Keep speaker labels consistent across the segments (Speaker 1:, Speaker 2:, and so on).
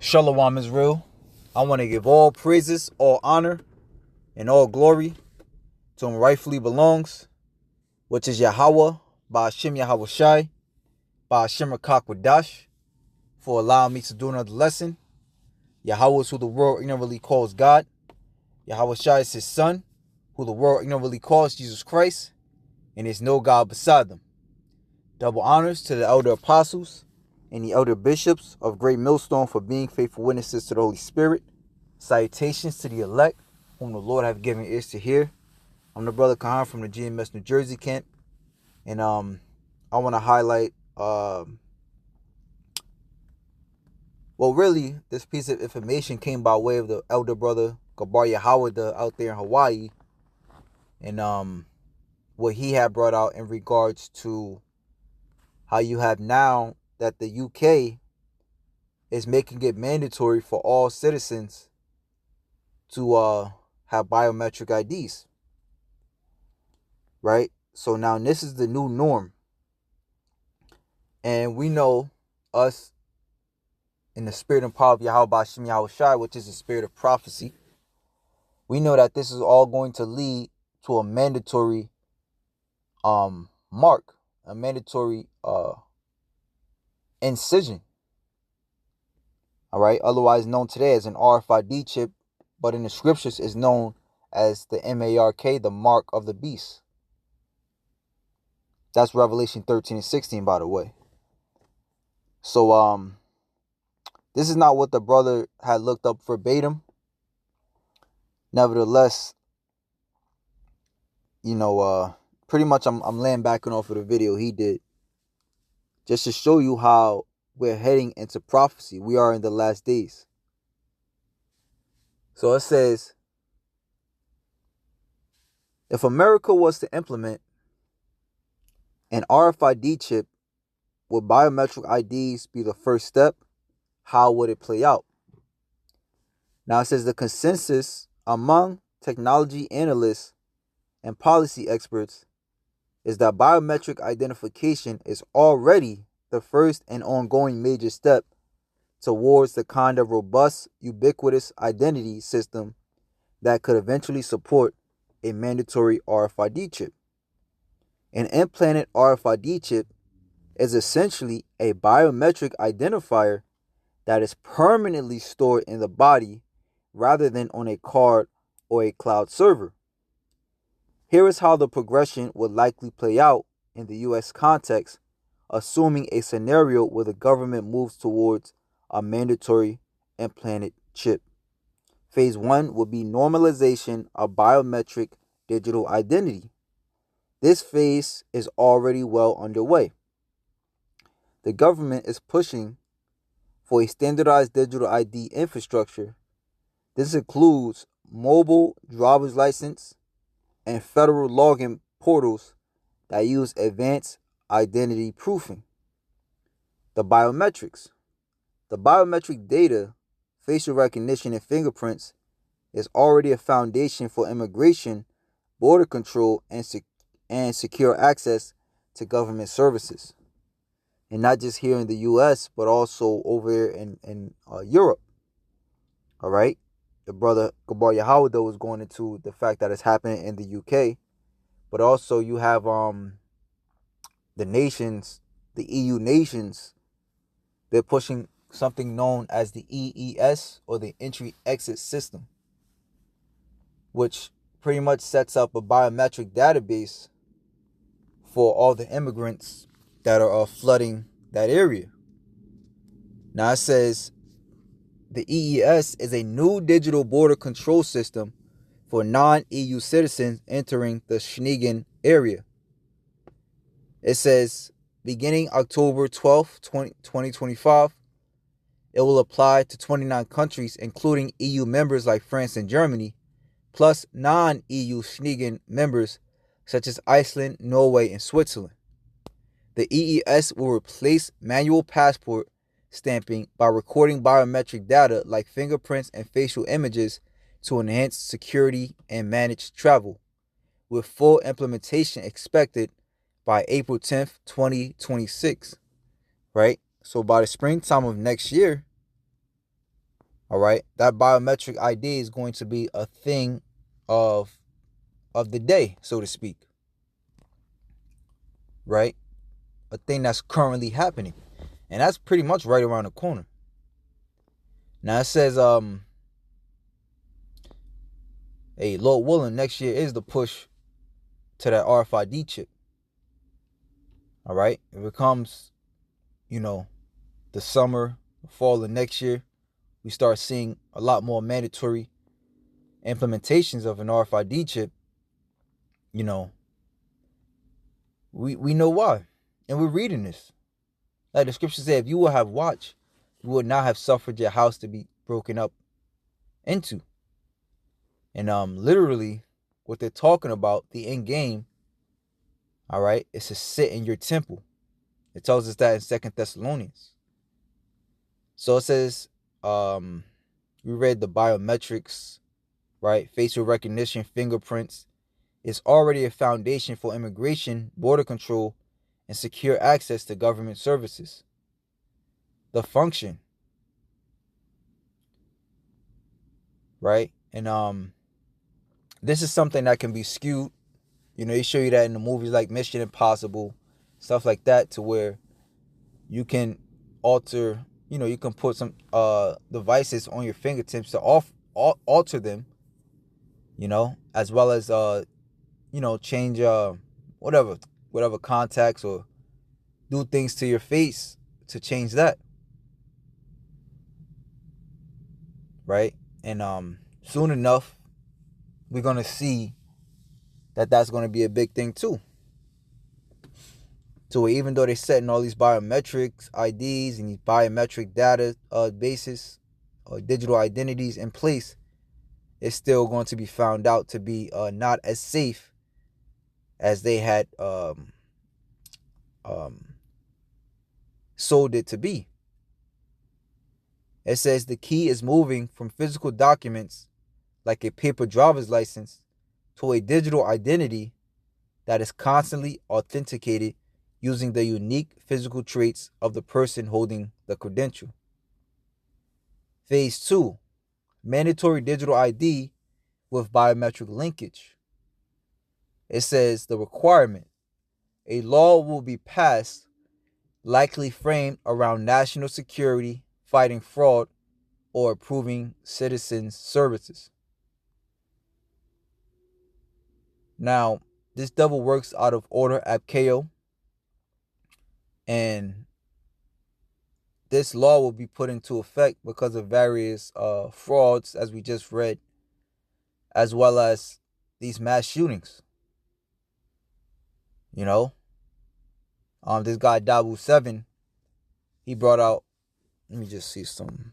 Speaker 1: Shalom is real. I want to give all praises, all honor, and all glory to whom rightfully belongs, which is Yahweh, Ba'ashem Yahweh Shai, Ba'ashem Rakak Wadash, for allowing me to do another lesson. Yahweh is who the world ignorantly calls God. Yahweh Shai is his son, who the world ignorantly calls Jesus Christ, and there's no God beside them. Double honors to the elder apostles and the elder bishops of Great Millstone for being faithful witnesses to the Holy Spirit. Salutations to the elect, whom the Lord have given ears to hear. I'm the brother Kahan from the GMS New Jersey camp, and I want to highlight, really, this piece of information came by way of the elder brother Gabar Yahweh out there in Hawaii, and what he had brought out in regards to how you have now that the UK is making it mandatory for all citizens to have biometric IDs, right? So now this is the new norm, and we know us in the spirit and power of Yahweh Ba'ashem Yahweh Shai, which is the spirit of prophecy. We know that this is all going to lead to a mandatory mark, a mandatory incision, all right, otherwise known today as an RFID chip, but in the scriptures is known as the MARK, the mark of the beast. That's Revelation 13 and 16, by the way. So this is not what the brother had looked up verbatim. Nevertheless, pretty much I'm laying back off of the video he did, just to show you how we're heading into prophecy. We are in the last days. So it says, if America was to implement an RFID chip, would biometric IDs be the first step? How would it play out? Now it says the consensus among technology analysts and policy experts is that biometric identification is already the first and ongoing major step towards the kind of robust, ubiquitous identity system that could eventually support a mandatory RFID chip. An implanted RFID chip is essentially a biometric identifier that is permanently stored in the body rather than on a card or a cloud server. Here is how the progression would likely play out in the U.S. context, assuming a scenario where the government moves towards a mandatory implanted chip. Phase 1 would be normalization of biometric digital identity. This phase is already well underway. The government is pushing for a standardized digital ID infrastructure. This includes mobile driver's license and federal login portals that use advanced identity proofing. The biometrics. The biometric data, facial recognition, and fingerprints is already a foundation for immigration, border control, and secure access to government services. And not just here in the U.S., but also over there in Europe. All right? The brother Gabar Yahweh was going into the fact that it's happening in the UK. But also you have the nations, the EU nations, they're pushing something known as the EES, or the Entry-Exit System, which pretty much sets up a biometric database for all the immigrants that are flooding that area. Now it says the EES is a new digital border control system for non-EU citizens entering the Schengen area. It says beginning October 12th, 2025, it will apply to 29 countries, including EU members like France and Germany, plus non-EU Schengen members such as Iceland, Norway, and Switzerland. The EES will replace manual passport stamping by recording biometric data like fingerprints and facial images to enhance security and manage travel, with full implementation expected by April 10th, 2026, right? So by the springtime of next year, All right, that biometric ID is going to be a thing of the day, so to speak. Right, a thing that's currently happening, and that's pretty much right around the corner. Now it says, hey, Lord willing, next year is the push to that RFID chip. All right, if it comes, the summer, the fall of next year, we start seeing a lot more mandatory implementations of an RFID chip. We know why, and we're reading this. Like the scripture said, if you will have watched, you would not have suffered your house to be broken up into. And literally, what they're talking about, the end game, all right, is to sit in your temple. It tells us that in 2 Thessalonians. So it says, we read the biometrics, right? Facial recognition, fingerprints is already a foundation for immigration, border control, and secure access to government services. The function, right? And this is something that can be skewed. They show you that in the movies like Mission Impossible, stuff like that, to where you can alter, you can put some devices on your fingertips to alter them, as well as change whatever contacts, or do things to your face to change that, right? And soon enough, we're gonna see that that's gonna be a big thing too. So even though they're setting all these biometrics IDs and these biometric data bases or digital identities in place, it's still going to be found out to be not as safe as they had sold it to be. It says the key is moving from physical documents like a paper driver's license to a digital identity that is constantly authenticated using the unique physical traits of the person holding the credential. Phase 2, mandatory digital ID with biometric linkage. It says the requirement, a law will be passed, likely framed around national security, fighting fraud, or improving citizens' services. Now, this devil works out of order abkeo, and this law will be put into effect because of various frauds, as we just read, as well as these mass shootings. This guy Dabu 7, he brought out, let me just see something.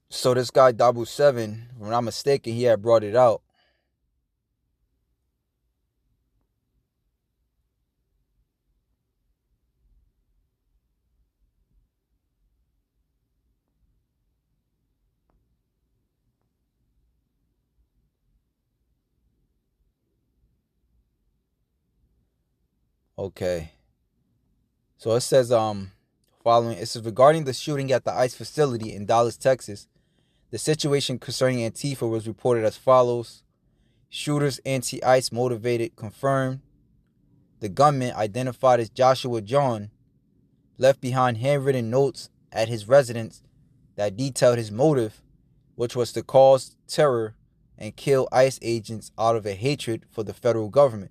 Speaker 1: So this guy Dabu 7, if I'm not mistaken, he had brought it out. Okay. So it says, following, it says, regarding the shooting at the ICE facility in Dallas, Texas, the situation concerning Antifa was reported as follows. Shooters anti-ICE motivated confirmed. The gunman, identified as Joshua John, left behind handwritten notes at his residence that detailed his motive, which was to cause terror and kill ICE agents out of a hatred for the federal government.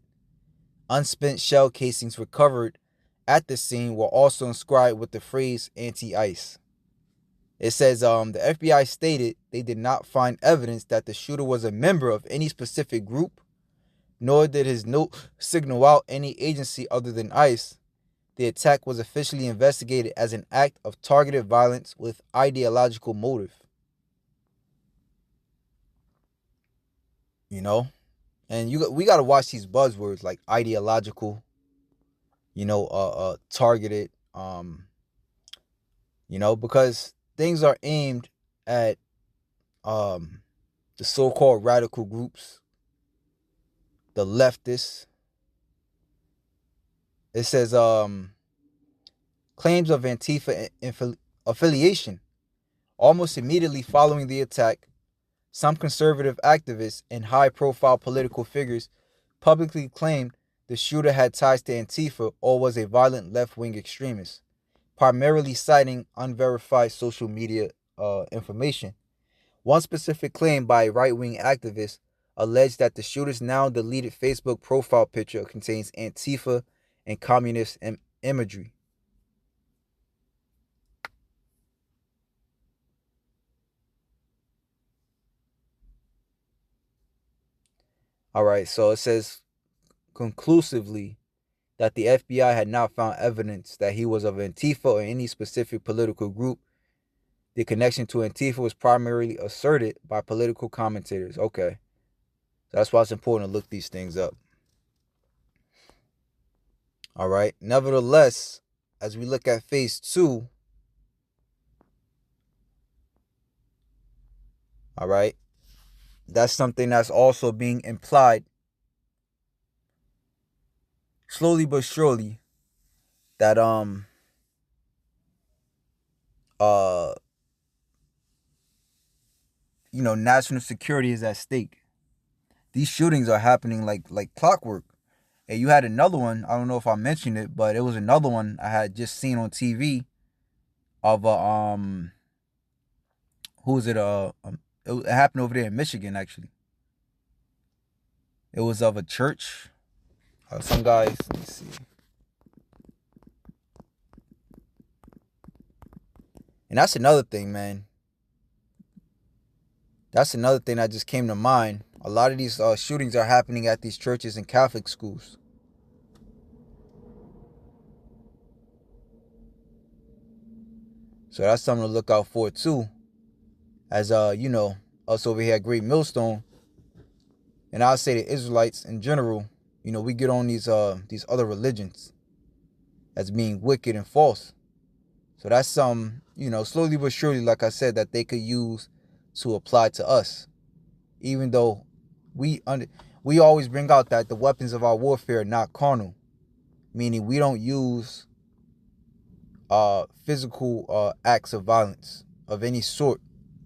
Speaker 1: Unspent shell casings recovered at the scene were also inscribed with the phrase anti-ICE. It says the FBI stated they did not find evidence that the shooter was a member of any specific group, nor did his note signal out any agency other than ICE, the attack was officially investigated as an act of targeted violence with ideological motive. You know? And we got to watch these buzzwords like ideological, targeted, because things are aimed at the so-called radical groups, the leftists. It says claims of Antifa affiliation. Almost immediately following the attack, some conservative activists and high-profile political figures publicly claimed the shooter had ties to Antifa or was a violent left-wing extremist, primarily citing unverified social media information. One specific claim by a right-wing activist alleged that the shooter's now deleted Facebook profile picture contains Antifa and communist imagery. All right, so it says conclusively that the FBI had not found evidence that he was of Antifa or any specific political group. The connection to Antifa was primarily asserted by political commentators. Okay. So that's why it's important to look these things up. All right. Nevertheless, as we look at phase 2, all right, that's something that's also being implied slowly but surely that national security is at stake. These shootings are happening like clockwork. And you had another one, I don't know if I mentioned it, but it was another one I had just seen on TV of who is it? It happened over there in Michigan actually. It was of a church. Some guys, let me see. And that's another thing, man. That's another thing that just came to mind. A lot of these shootings are happening at these churches and Catholic schools. So that's something to look out for too. As us over here at Great Millstone, and I'll say the Israelites in general, we get on these other religions as being wicked and false. So that's some, slowly but surely, like I said, that they could use to apply to us. Even though we always bring out that the weapons of our warfare are not carnal, meaning we don't use physical acts of violence of any sort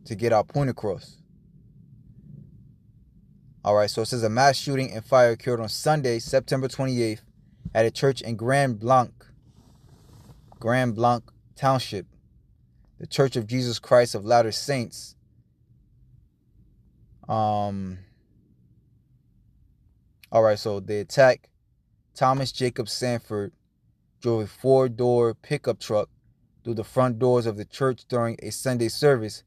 Speaker 1: to get our point across. All right, so it says a mass shooting and fire occurred on Sunday, September 28th, at a church in Grand Blanc Township, the Church of Jesus Christ of Latter Saints. All right, so the attack, Thomas Jacob Sanford drove a 4-door pickup truck through the front doors of the church during a Sunday service.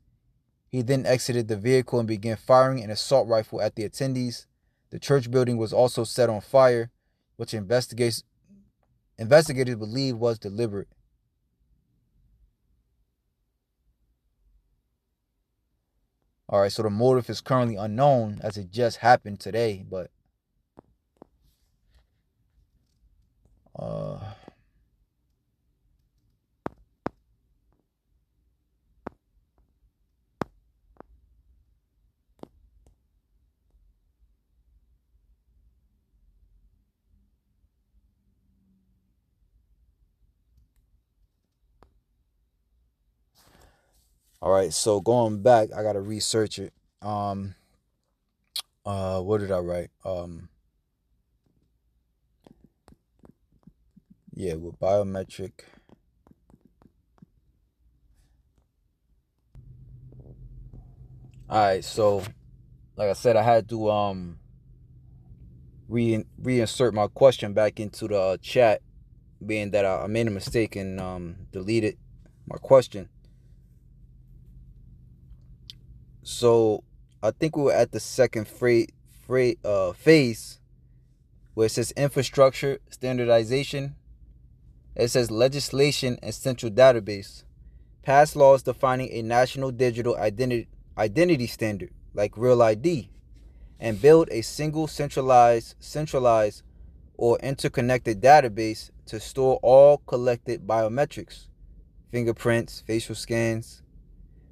Speaker 1: He then exited the vehicle and began firing an assault rifle at the attendees. The church building was also set on fire, which investigators believe was deliberate. All right, so the motive is currently unknown as it just happened today, but all right, so going back, I gotta research it. What did I write? Yeah, with biometric. All right, so like I said, I had to reinsert my question back into the chat, being that I made a mistake and deleted my question. So I think we were at the second phase where it says infrastructure standardization. It says legislation and central database. Pass laws defining a national digital identity standard, like Real ID, and build a single centralized or interconnected database to store all collected biometrics, fingerprints, facial scans.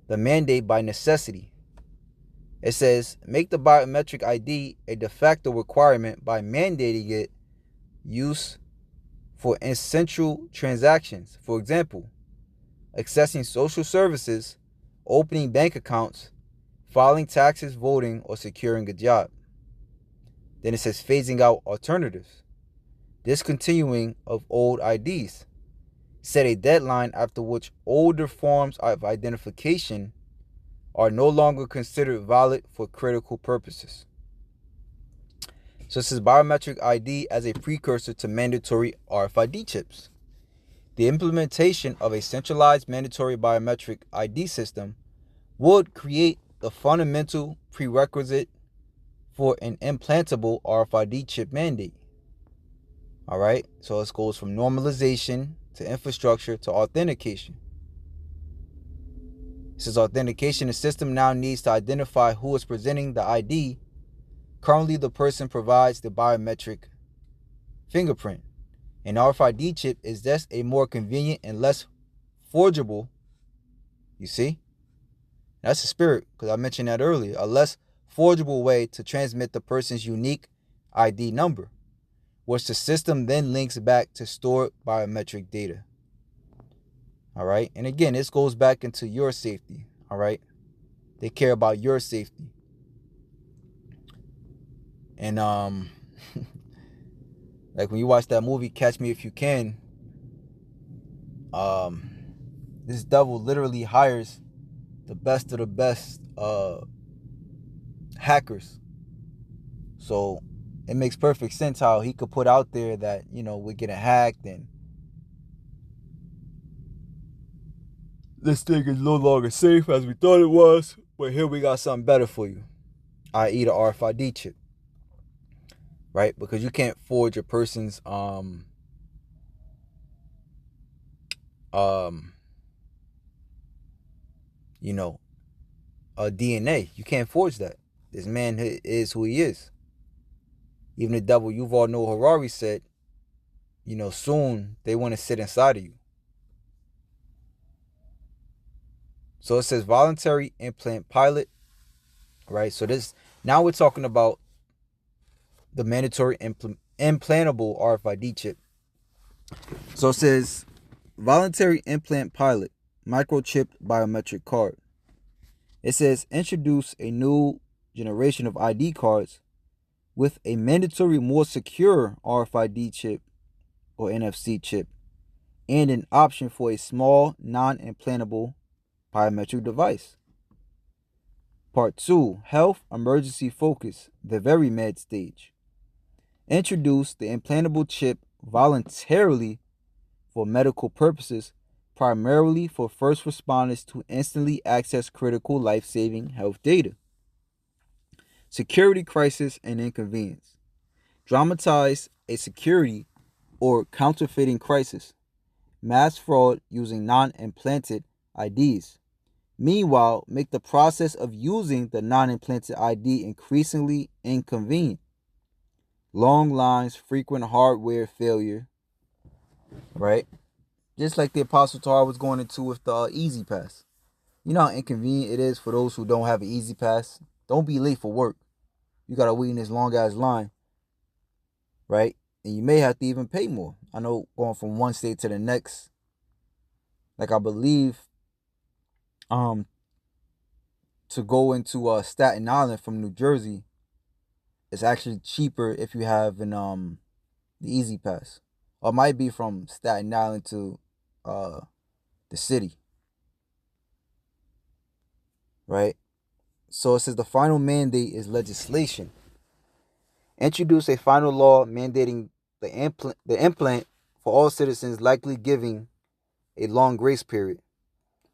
Speaker 1: The mandate by necessity. It says make the biometric ID a de facto requirement by mandating it use for essential transactions. For example, accessing social services, opening bank accounts, filing taxes, voting, or securing a job. Then it says phasing out alternatives, discontinuing of old IDs. Set a deadline after which older forms of identification are no longer considered valid for critical purposes. So this is biometric ID as a precursor to mandatory RFID chips. The implementation of a centralized mandatory biometric ID system would create the fundamental prerequisite for an implantable RFID chip mandate. All right, so it goes from normalization to infrastructure to authentication. It says authentication, the system now needs to identify who is presenting the ID. Currently, the person provides the biometric fingerprint. An RFID chip is just a more convenient and less forgeable, you see? That's the spirit, because I mentioned that earlier. A less forgeable way to transmit the person's unique ID number, which the system then links back to stored biometric data. All right? And again, this goes back into your safety. All right? They care about your safety. And like when you watch that movie Catch Me If You Can, this devil literally hires the best of the best hackers. So it makes perfect sense how he could put out there that, we're getting hacked and this thing is no longer safe as we thought it was, but here we got something better for you, i.e. the RFID chip. Right? Because you can't forge a person's DNA. You can't forge that. This man is who he is. Even the devil Yuval Noah Harari said, soon they want to sit inside of you. So it says voluntary implant pilot, right? So now we're talking about the mandatory implantable RFID chip. So it says voluntary implant pilot, microchipped biometric card. It says introduce a new generation of ID cards with a mandatory more secure RFID chip or NFC chip and an option for a small non-implantable biometric device. Part 2, health emergency focus, the very med stage. Introduce the implantable chip voluntarily for medical purposes, primarily for first responders to instantly access critical life-saving health data. Security crisis and inconvenience. Dramatize a security or counterfeiting crisis. Mass fraud using non-implanted IDs. Meanwhile, make the process of using the non-implanted ID increasingly inconvenient. Long lines, frequent hardware failure, right? Just like the Apostle Tar was going into with the Easy Pass. You know how inconvenient it is for those who don't have an Easy Pass? Don't be late for work. You got to wait in this long-ass line, right? And you may have to even pay more. I know going from one state to the next, like I believe to go into Staten Island from New Jersey, it's actually cheaper if you have the Easy Pass. Or it might be from Staten Island to the city. Right? So it says the final mandate is legislation. Introduce a final law mandating the implant for all citizens, likely giving a long grace period,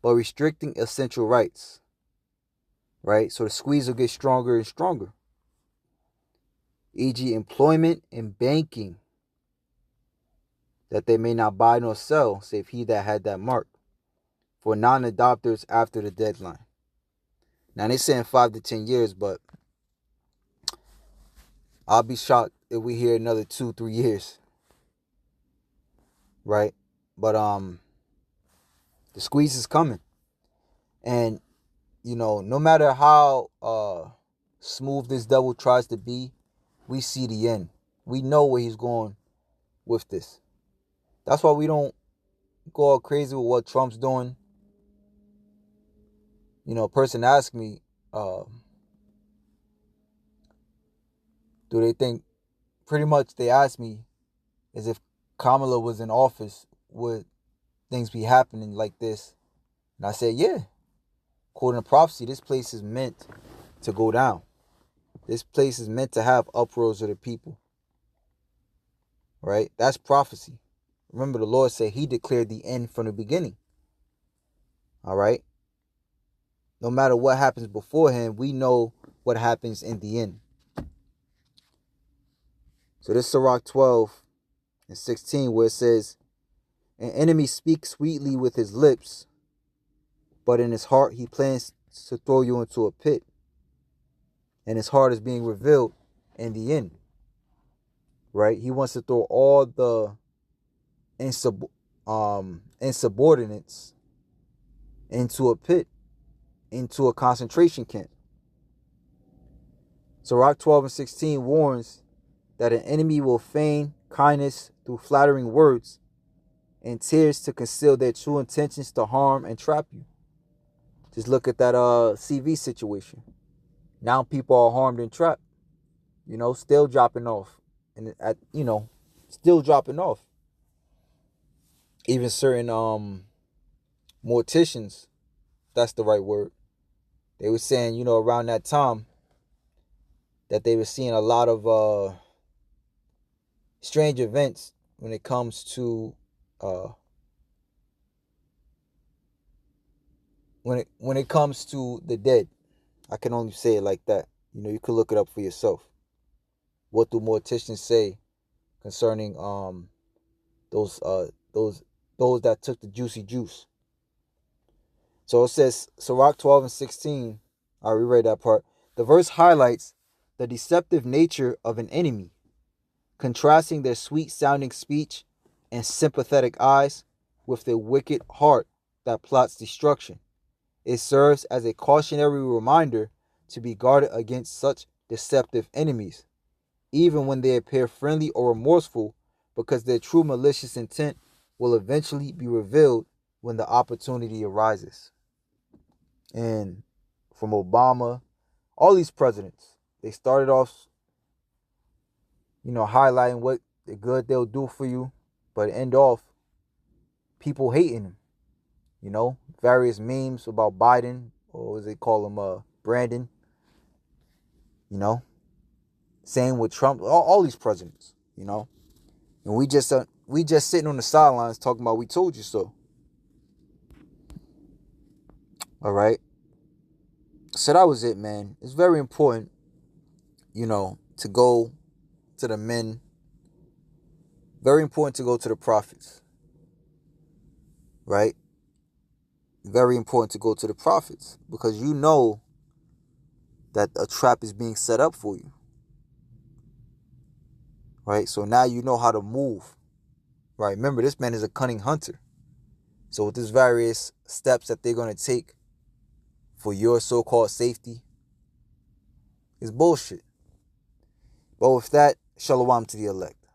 Speaker 1: but restricting essential rights. Right? So the squeeze will get stronger and stronger. E.g. employment and banking. that they may not buy nor sell, save he that had that mark, for non-adopters after the deadline. Now they're saying 5 to 10 years, but I'll be shocked if we hear another 2-3 years, right? But the squeeze is coming, and no matter how smooth this devil tries to be, we see the end. We know where he's going with this. That's why we don't go all crazy with what Trump's doing. A person asked me, do they think, pretty much they asked me, as if Kamala was in office, would things be happening like this? And I said, yeah. According to prophecy, this place is meant to go down. This place is meant to have uproars of the people. Right? That's prophecy. Remember, the Lord said he declared the end from the beginning. All right? No matter what happens beforehand, we know what happens in the end. So this is Sirach 12 and 16, where it says, an enemy speaks sweetly with his lips, but in his heart he plans to throw you into a pit. And his heart is being revealed in the end. Right? He wants to throw all the insubordinates into a pit, into a concentration camp. Sirach 12 and 16 warns that an enemy will feign kindness through flattering words and tears to conceal their true intentions to harm and trap you. Just look at that CV situation. Now people are harmed and trapped. Still dropping off. And still dropping off. Even certain morticians, that's the right word, they were saying, around that time, that they were seeing a lot of strange events when it comes to when it comes to the dead. I can only say it like that. You could look it up for yourself. What do morticians say concerning those that took the juicy juice? So it says, Sirach 12 and 16, I reread that part. The verse highlights the deceptive nature of an enemy, contrasting their sweet-sounding speech and sympathetic eyes with their wicked heart that plots destruction. It serves as a cautionary reminder to be guarded against such deceptive enemies, even when they appear friendly or remorseful, because their true malicious intent will eventually be revealed when the opportunity arises. And from Obama, all these presidents, they started off, highlighting what the good they'll do for you, but end off people hating them. Various memes about Biden, or as they call him, Brandon. Same with Trump, all these presidents, and we just sitting on the sidelines talking about we told you so. All right. So that was it, man. It's very important, to go to the men. Very important to go to the prophets. Right? Very important to go to the prophets, because you know that a trap is being set up for you. Right? So now you know how to move. Right? Remember, this man is a cunning hunter. So with these various steps that they're going to take for your so-called safety is bullshit. But with that, shalom to the elect.